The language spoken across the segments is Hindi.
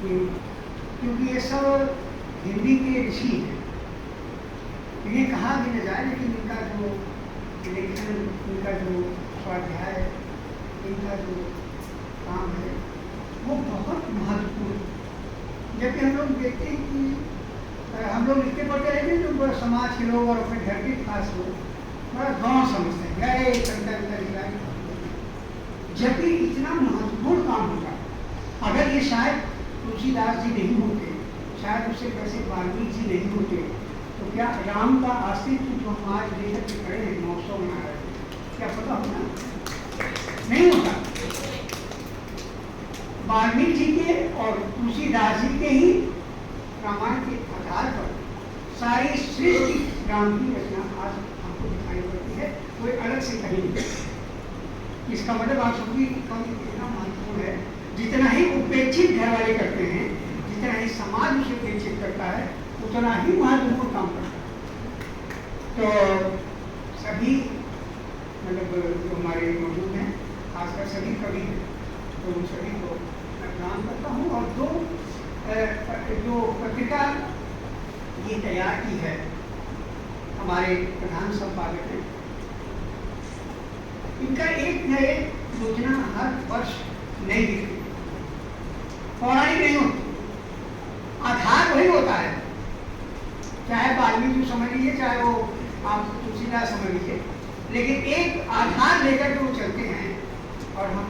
क्योंकि ये सब हिंदी के ऋषि हैं, ये कहा भी न जाए, लेकिन इनका जो लेखन, इनका जो स्वाध्याय, इनका जो काम है वो बहुत महत्वपूर्ण। जबकि हम लोग देखते हैं कि हम लोग लिखते पढ़ते रहते हैं, तो समाज के लोग और अपने घर के खास लोग बड़ा गाँव समझते हैं, गए कविता, जबकि इतना महत्वपूर्ण काम होगा। अगर ये शायद तुलसीदास जी नहीं होते, शायद उससे कैसे वाल्मीकि जी नहीं होते, तो क्या राम का अस्तित्व जो हम आज लेकर के खड़े हैं 900 मना रहे हैं, क्या पता होगा? नहीं होता। वाल्मीकि जी के और तुलसीदास जी के ही रामायण के आधार पर सारी सृष्टि राम की रचना आज हमको दिखाई पड़ती है, कोई अलग से कहीं नहीं। इसका मतलब आप समझिए कि कवि कितना महत्वपूर्ण है। जितना ही उपेक्षित घर वाले करते हैं, जितना ही समाज उसे उपेक्षित करता है, उतना ही महत्वपूर्ण काम करता है। तो सभी मतलब जो हमारे मौजूद हैं, खासकर सभी कवि हैं, तो उन सभी को मैं प्रणाम करता हूँ। और जो पत्रिका ये तैयार की है हमारे प्रधान संपादक हैं, इनका एक न एक योजना हर वर्ष नई दिखती है, पौराणिक नहीं होती, आधार वही होता है। चाहे वाल्मीकि समझ लीजिए, चाहे वो आप तुलसीदास समझ लीजिए, लेकिन एक आधार लेकर के वो चलते हैं। और हम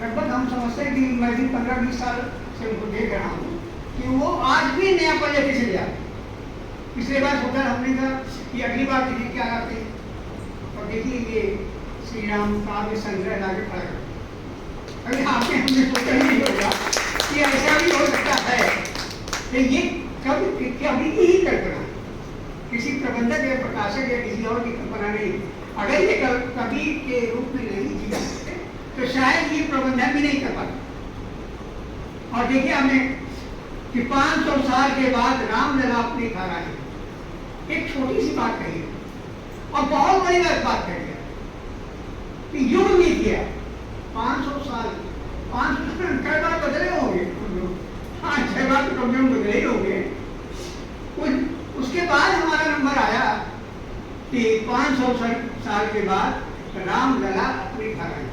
लगभग हम समझते हैं कि मैं भी 15-20 साल से उनको देख रहा हूँ कि वो आज भी नया पल्ले पे चले जाते। पिछले बार सोचा हमने कहा कि अगली बार देखिए क्या आते हैं, और देखिए ये श्री राम काव्य संग्रह लाके खड़ा कर। अभी आपने हमने सोचा नहीं होगा कि ऐसा भी हो सकता है। तो ये कभी ही कल्पना, किसी प्रबंधक या प्रकाशक या किसी और की कल्पना नहीं। अगर ये कवि के रूप में नहीं जी सकते तो शायद ये प्रबंधक भी नहीं कर पाते। और देखिए हमने कि 500 साल के बाद रामलला अपनी घर आए, एक छोटी सी बात कही है और बहुत बड़ी बात कही है कि युग नहीं किया 500 साल, 500 कई बार बदले होंगे, 5-6 बार तो कम बदले ही होंगे। उसके बाद हमारा नंबर आया कि 500 साल के बाद रामलला अपने घर आए।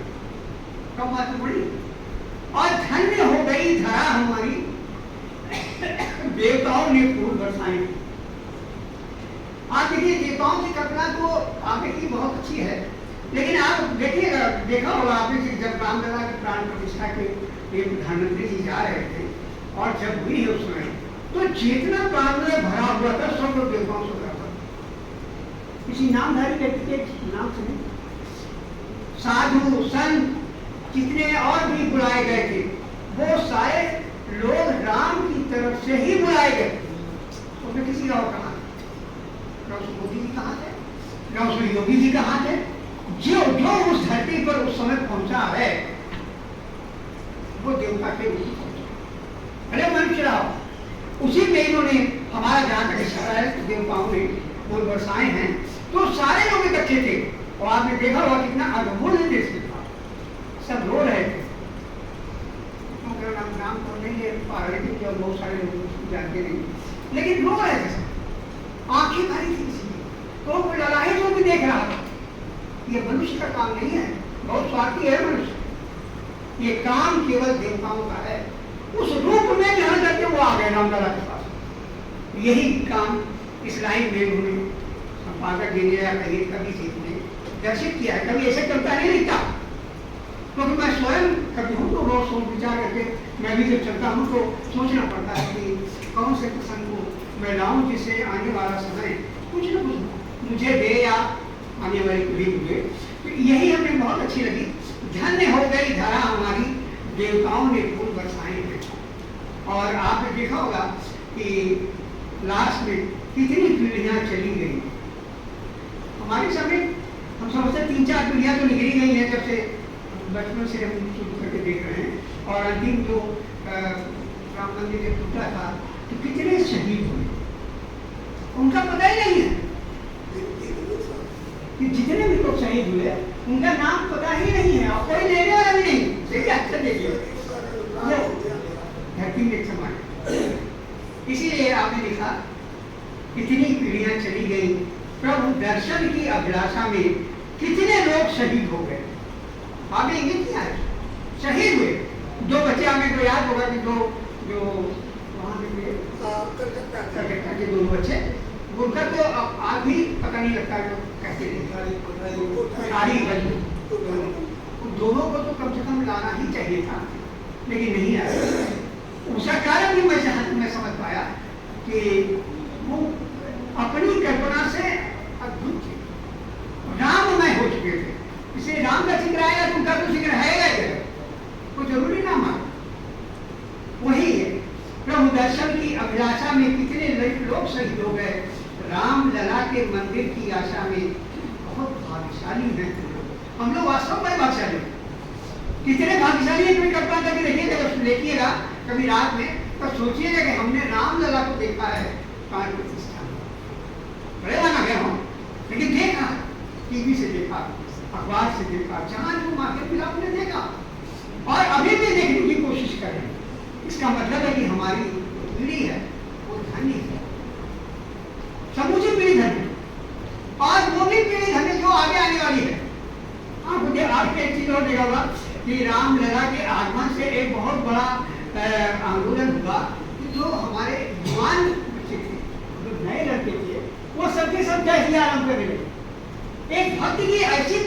कब बात बड़ी और धन्य हो गई धरा हमारी, देवताओं ने फूल बरसाए। आप देखिए देवताओं की कल्पना तो आपने की बहुत अच्छी है, लेकिन आप देखिएगा, देखा होगा आपने जब रामलला की प्राण प्रतिष्ठा के लिए प्रधानमंत्री जी जा रहे थे और जब हुई है उस समय, तो जितना प्राण में भरा हुआ था सब लोग देवताओं से भरा हुआ। किसी नामधारी व्यक्ति के नाम से नहीं, साधु संत जितने और भी बुलाए गए थे, वो सारे लोग राम की तरफ से ही बुलाए गए। उसमें किसी और कहा मोदी जी कहाँ थे, योगी जी कहाँ थे? जो जो उस धरती पर उस समय पहुंचा है वो देवता के रूप में पहुंचा। अरे मनुष्य राव, उसी में इन्होंने हमारा जहाँ तक इशारा है देवताओं ने फूल बरसाए हैं, तो सारे लोग इकट्ठे थे। और आपने देखा होगा कितना अद्भुत देश में था, सब रो रहे थे। नाम तो नहीं ले पा रहे थे और बहुत सारे लोग जानते नहीं, लेकिन रो रहे थे, आंखें भरी थी। तो लड़ाई जो भी देख रहा था, ये मनुष्य का काम नहीं है, बहुत स्वार्थी है मनुष्य, ये काम केवल देवताओं का है। उस रूप में ग्रहण करके वो आ गए रामलला के पास। यही काम इस लाइन में उन्होंने संपादक जी ने या कहीं कभी से दर्शित किया है। कभी ऐसे करता नहीं लिखता, क्योंकि मैं स्वयं कभी हूँ तो रोज सोच विचार करके मैं भी जब चलता हूँ तो सोचना पड़ता है कि कौन से प्रसंग को मैं लाऊं जिससे आने वाला समय कुछ न कुछ मुझे दे या आने वाली पीढ़ी को दे। तो यही हमें बहुत अच्छी लगी। धन्य हो गई धरा हमारी, देवताओं ने फूल बरसाए हैं। और आपने देखा होगा कि लास्ट में कितनी पीढ़ियाँ चली गई। हमारे समय हम समझते 3-4 पीढ़ियाँ तो निकली गई हैं, जब से बचपन से हम शुरू करके देख रहे हैं। और अंतिम जो राम मंदिर जब टूटा था तो कितने शहीद हुए, उनका पता ही नहीं है कि जितने भी लोग शहीद हुए उनका नाम पता ही नहीं है और कोई लेने वाला भी नहीं। देखिए अच्छा देखिए धरती में एक समान कितनी पीढ़ियां चली गई, प्रभु दर्शन की अभिलाषा में कितने लोग शहीद हो गए। आप इंगित किया है, शहीद हुए। 2 बच्चे हमें तो याद होगा कि जो वहाँ कलकत्ता के 2 बच्चे, उनका तो आज भी पता नहीं लगता जो कहते थे दोनों को तो कम से कम लाना ही चाहिए था, लेकिन नहीं आया। उसका कारण भी मैं समझ पाया कि वो अपनी कल्पना से अद्भुत थे, राममय हो चुके थे। इसलिए राम का जिक्र आएगा तो उनका तो जिक्र है, कोई जरूरी ना मान। वही है, प्रभु दर्शन की अभिलाषा में कितने लोग शहीद हो गए। राम लला के मंदिर की आशा में बहुत भाग्यशाली हैं हम लोग, वास्तव में भाग्यशाली। कितने भाग्यशाली है, कोई कल्पना करके देखिएगा, जब देखिएगा कभी रात में तो सोचिएगा कि हमने राम लला को देखा है प्राण प्रतिष्ठा में। बड़े माना गया हूँ, लेकिन देखा, टीवी से देखा, अखबार से देखा, जहां जो मार्केट मिला हमने देखा, और अभी भी देखने की कोशिश कर रहे हैं। इसका मतलब है कि हमारी पीढ़ी है वो धनी है, समूची पीढ़ी धनी, और वो भी पीढ़ी धनी जो आगे आने वाली है। हाँ, मुझे आपके एक चीज और देखा होगा कि राम लला के आगमन से एक बहुत बड़ा आंदोलन हुआ कि जो हमारे युवान बच्चे थे, जो नए लड़के थे, वो सबके सब जय सिया राम करने लगे। एक भक्ति की ऐसी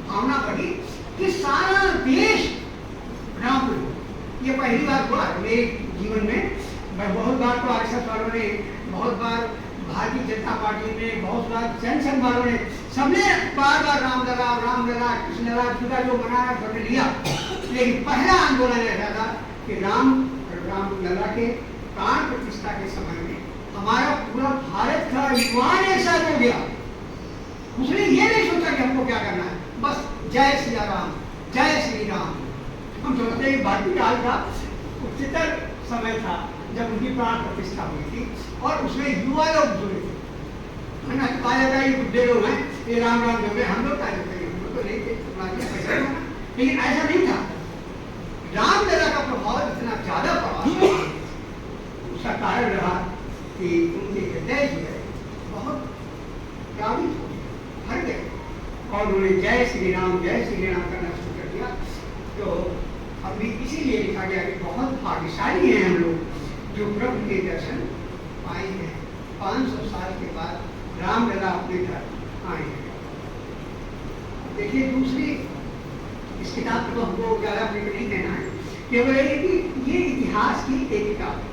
भावना बढ़ी कि सारा देश राम को, ये पहली बार हुआ मेरे जीवन में। बहुत बार तो आरएसएस वालों ने, बहुत बार भारतीय जनता पार्टी ने, बहुत बार जनसंघ वालों ने, सबने बार बार राम लला कृष्ण लला जुदा जो बनाया कर लिया, लेकिन पहला आंदोलन ऐसा था कि राम लला के प्राण प्रतिष्ठा के समय में हमारा पूरा भारत का युवान एक साथ हो गया। उसने ये नहीं सोचा कि हमको क्या करना है, बस जय सिया राम, जय श्री राम। हम सोचते हैं भारतीय काल का उच्चतर समय था जब उनकी प्राण प्रतिष्ठा हुई थी, और उसमें युवा लोग जुड़े थे। कहा जाता है ये बुढ़े लोग हैं, ये राम राम जो हम लोग क्या करते हैं, हम लोग तो नहीं थे, लेकिन ऐसा नहीं था। राम लला का प्रभाव इतना ज्यादा पड़ा, उसका कारण रहा कि उनके हृदय जो है बहुत प्लावित हो गए, भर गए, और उन्होंने जय श्री राम करना शुरू कर दिया। तो अभी इसीलिए लिखा गया कि बहुत भाग्यशाली हैं हम लोग जो प्रभु के दर्शन पाए हैं। 500 साल के बाद राम लला अपने घर आए हैं। देखिए, दूसरी इस किताब को हमको ज़्यादा अपने नहीं कहना है, केवल ये कि ये इतिहास की एक किताब है।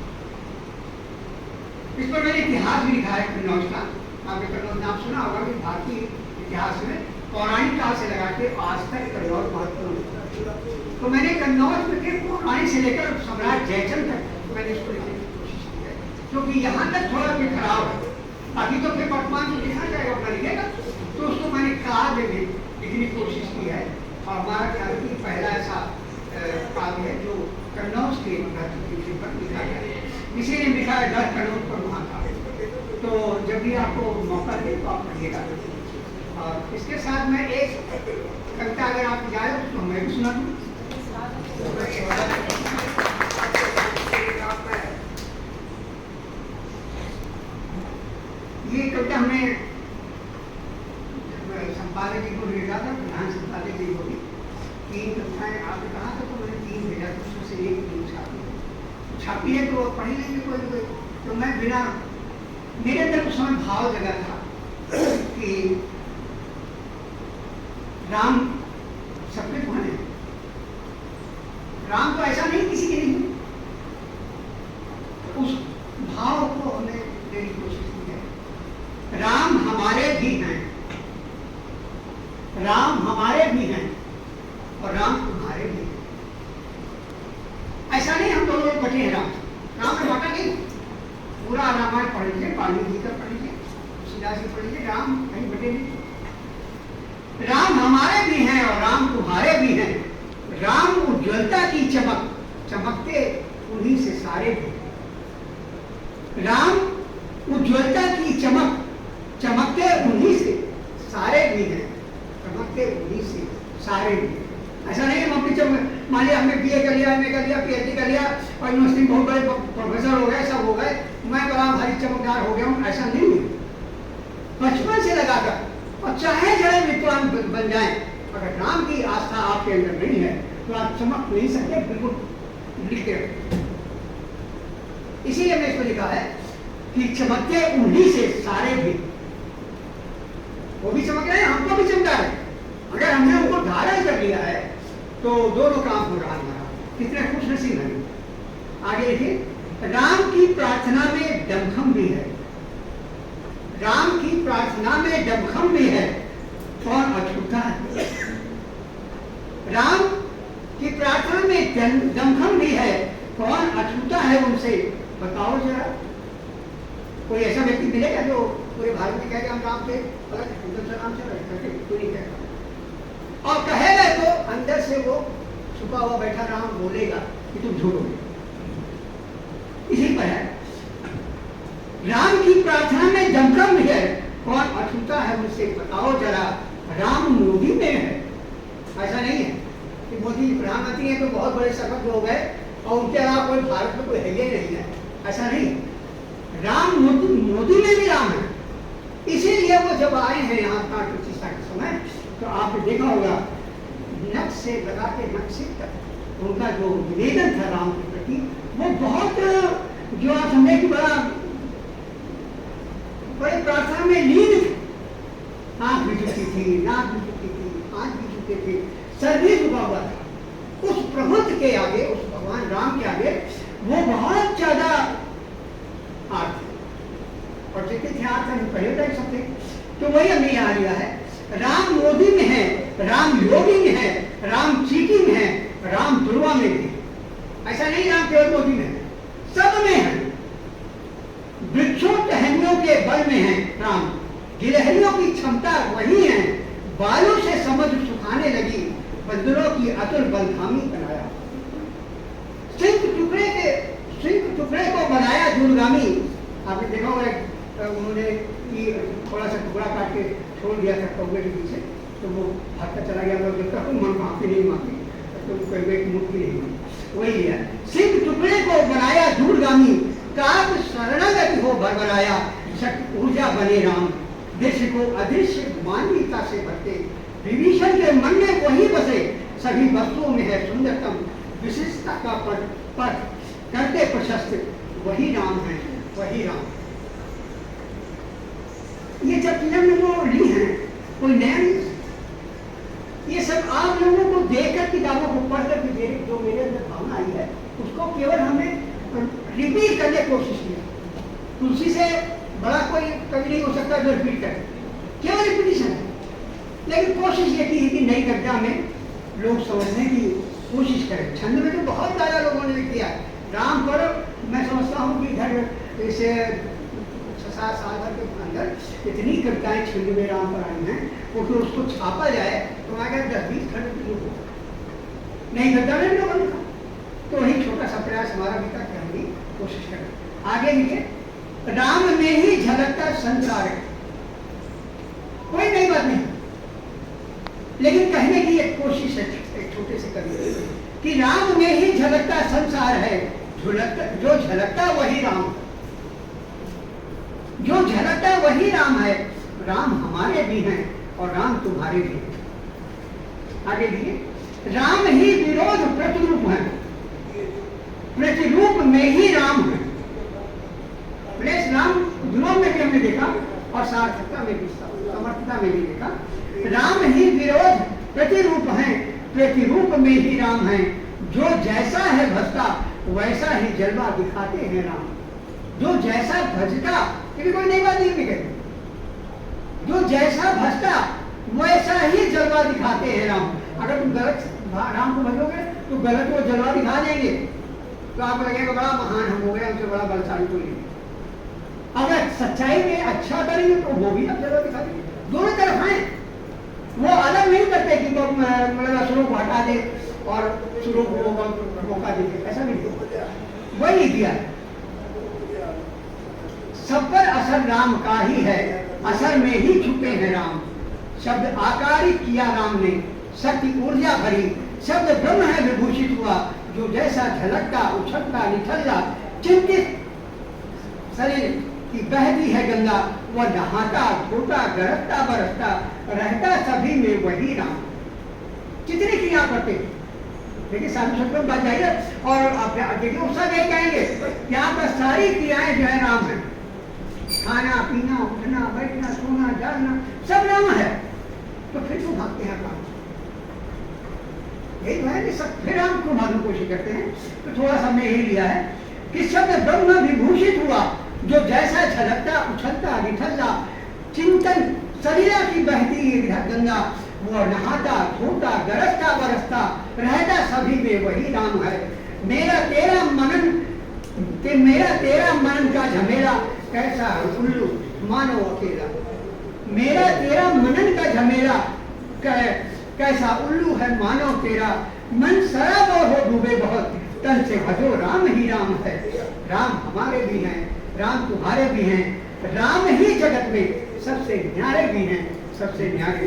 इस पर मैंने इतिहास भी लिखा है कन्नौज का। आपने कन्नौज नाम सुना होगा कि भारतीय इतिहास में पौराणिक काल से लगा के आज तक कन्नौज महत्वपूर्ण। तो मैंने कन्नौज के पौराणिक से लेकर सम्राट जयचंद तक मैंने इसको लिखने की कोशिश की है, क्योंकि यहाँ तक थोड़ा भी खराब है। बाकी तो फिर वर्तमान में लिखा जाएगा, अपना लिखेगा, तो उसको मैंने काल में लिखने की कोशिश की है। और हमारा ख्याल की पहला ऐसा काव्य है जो कन्नौज के विषय पर लिखा गया है। इसीलिए लिखा है दर कन्नौज पर महाकाव्य। तो जब भी आपको मौका दे तो आप पढ़िएगा। और इसके साथ मैं एक कविता अगर आप जाए तो मैं भी सुना दूँ। ये कविता हमने संपादक जी को भेजा था, प्रधान संपादक जी को भी 3 कविताएं आपने कहा था, तो मैंने 3 भेजा, तो उसमें से एक छापी है तो पढ़ लेंगे कोई। तो मैं बिना, मेरे अंदर उस समय भाव जगा था कि राम सबके कौन है, राम तो ऐसा नहीं किसी के नहीं। उस भाव को हमने लेने की कोशिश की है। राम हमारे भी हैं, राम हमारे भी हैं और राम तुम्हारे भी हैं। ऐसा नहीं हम दोनों लोग बटे हैं। राम में बांटा नहीं। पूरा रामायण पढ़ लीजिए, वाल्मीकि का पढ़ लीजिए, तुलसीदास जी पढ़ लीजिए, राम कहीं बटे नहीं। राम हमारे भी हैं और राम तुम्हारे भी हैं। राम उज्ज्वलता की चमक, चमकते उन्हीं से सारे भी। राम उज्ज्वलता की चमक, चमकते उन्हीं से सारे भी हैं, चमकते उन्हीं से सारे भी। ऐसा नहीं हम अपनी मान लिया हमने बीए कर लिया, एमए कर लिया, पीएचडी कर लिया और यूनिवर्सिटी में बहुत बड़े प्रोफेसर हो गए, सब हो गए, मैं बड़ा भारी चमकदार हो गया हूँ, ऐसा नहीं है। बचपन से लगाकर और चाहे जरा विद्वान बन जाए, अगर राम की आस्था आपके अंदर नहीं है तो आप चमक नहीं सकते, बिल्कुल लिखते रहो। इसीलिए मैंने इसको लिखा है कि चमकते उन्हीं से सारे भी, वो भी चमक रहे हैं, हमको भी चमका रहे हैं। अगर हमने उनको धारण कर लिया है तो दोनों काम हो रहा है। कितने खुश नसीब हैं। आगे देखिए, राम की प्रार्थना में दमखम भी है, राम की प्रार्थना में दमखम भी है, कौन अछूता है। राम की प्रार्थना में दमखम भी है, कौन अछूता है उनसे, बताओ जरा। कोई ऐसा व्यक्ति मिलेगा जो पूरे भारत में कहेगा हम राम से अलग राम से कोई नहीं कहेगा, और कहेगा तो अंदर से वो छुपा हुआ बैठा राम बोलेगा कि तुम झूठ हो। इसी पर है, राम की प्रार्थना में दमखम भी है, कौन अछूता है उनसे, बताओ जरा। राम मोदी में है, ऐसा नहीं है कि मोदी प्रधानमंत्री है तो बहुत बड़े शपथ हो गए और उनके अलावा कोई भारत में कोई है ही नहीं है, ऐसा नहीं है। राम मोदी में भी राम है। इसीलिए वो जब आए हैं यहाँ प्राण प्रतिष्ठा के समय, तो आपने देखा होगा नख से लगा के नख से तक उनका जो निवेदन था राम के प्रति, वो बहुत, जो आप समझे कि बड़े प्रार्थना में लीन थे। आंख भी झुकी थी, नाक भी झुकी थी, हाथ भी झुके थे, सर भी झुका हुआ था। उस प्रभुत्व के आगे, उस भगवान राम के आगे वो बहुत ज्यादा आर्थ, और जितने थे आर्थ हम पहले देख सकते, तो वही हमने यहाँ लिया है। राम मोदी में है, राम योगी में है, राम चीटी में है, राम दुर्वा में भी। ऐसा नहीं राम केवल मोदी में है, सब में है। वृक्षों टहनियों के बल में है राम, गिलहरियों की क्षमता वही है, बालों से समुद्र सुखाने लगी, बंदरों की अतुल बलधामी बनाया। सिंह टुकड़े को बनाया दूरगामी। आपने देखा होगा उन्होंने थोड़ा सा टुकड़ा काट के छोड़ दिया था कौवे के पीछे, तो वो भागता चला गया, लोग देखता हूँ मन माफी नहीं माफी, तो कौवे की मुक्ति नहीं मांगी, वही लिया। सिंह टुकड़े को बनाया दूरगामी, काग शरणागति हो भरभराया, शक्ति ऊर्जा बने राम, दृश्य को अदृश्य मानवीयता से भरते, विभीषण के मन में वही बसे, सभी वस्तुओं में है सुंदरतम, विशिष्टता का पथ करते प्रशस्त, वही राम है, वही राम। ये जब चीजें वो ली हैं, कोई नया नहीं। ये सब आप लोगों को देखकर किताबों को पढ़कर जो मेरे अंदर भावना आई है, उसको केवल हमने रिपीट करने की कोशिश की। तुलसी से बड़ा कोई कवि नहीं हो सकता जो रिपीट करे, केवल रिपीटिशन है। लेकिन कोशिश ये की है कि नई कविता में लोग समझने की कोशिश करें। छंद में तो बहुत ज्यादा लोगों ने किया है। राम पर मैं समझता हूँ कि इधर जैसे 6-7 साल भर के अंदर इतनी कविताएं छंद में राम पर आई हैं, वो फिर उसको छापा जाए तो मैं कहता 10-20 खंड हो नहीं कविता में लोगों ने लिखा। तो वही छोटा सा प्रयास हमारा भी था कि हम भी कोशिश करें। आगे लिखे, राम में ही झलकता संसार है। कोई नई बात नहीं, लेकिन कहने की एक कोशिश है एक छोटे से कवि कि राम में ही झलकता संसार है, जो झलकता वही राम, जो झलकता वही राम है। राम हमारे भी हैं और राम तुम्हारे भी हैं। आगे दिए, राम ही विरोध प्रतिरूप है, प्रतिरूप में ही राम है। राम विरोध में भी हमने देखा और सार्थकता में भी, समर्थता में भी देखा। राम ही विरोध प्रतिरूप है, प्रतिरूप में ही राम है। जो जैसा है भजता वैसा ही जलवा दिखाते हैं राम। जो जैसा भजता, ये कोई नई बात नहीं कहते, जो जैसा भजता वैसा ही जलवा दिखाते हैं राम। अगर तुम गलत राम को भजोगे तो गलत वो जलवा दिखा देंगे, तो आपको लगेगा बड़ा महान हम हो गए, हमसे बड़ा बलशाली कोई नहीं। अगर सच्चाई में अच्छा करेंगे तो वो भी आप जलवा दिखा देंगे। दोनों तरफ हैं, वो अलग नहीं करते कि तो मतलब असुरों को हटा दे और सुरों को मौका दे, ऐसा नहीं, वही दिया। सब पर असर राम का ही है, असर में ही छुपे हैं राम। शब्द आकारिक किया राम ने, शक्ति ऊर्जा भरी, शब्द ब्रह्म है विभूषित हुआ, जो जैसा झलकता उछलता निठल्ला चिंतित शरीर की बहती है गंगा, वह नहाता धोता गरजता बरसता रहता सभी में वही राम। कितनी क्रिया करते हैं, देखिए साधु संतों बात जाइए और आप देखिए वो सब यही कहेंगे, यहाँ पर सारी क्रियाएं जो है राम है। खाना पीना उठना बैठना सोना जागना सब राम है, तो फिर क्यों भागते हैं काम? यही तो है कि सब फिर हम क्यों भागने की कोशिश करते हैं। तो थोड़ा सा हमने यही लिया है कि शब्द ब्रह्म विभूषित हुआ, जो जैसा झलकता उछलता निठल्ला चिंतन सलीला की बहती गंगा, वो नहाता धोता गरजता बरसता रहता सभी में वही राम है। मेरा तेरा मनन का झमेला कैसा उल्लू मानो अकेला। मेरा तेरा मनन का झमेला कैसा उल्लू है मानो तेरा, मन सराबोर हो डूबे बहुत तन से भजो राम ही राम है। राम हमारे भी हैं, राम तुम्हारे भी हैं, राम ही जगत में सबसे न्यारे भी हैं, सबसे न्यारे।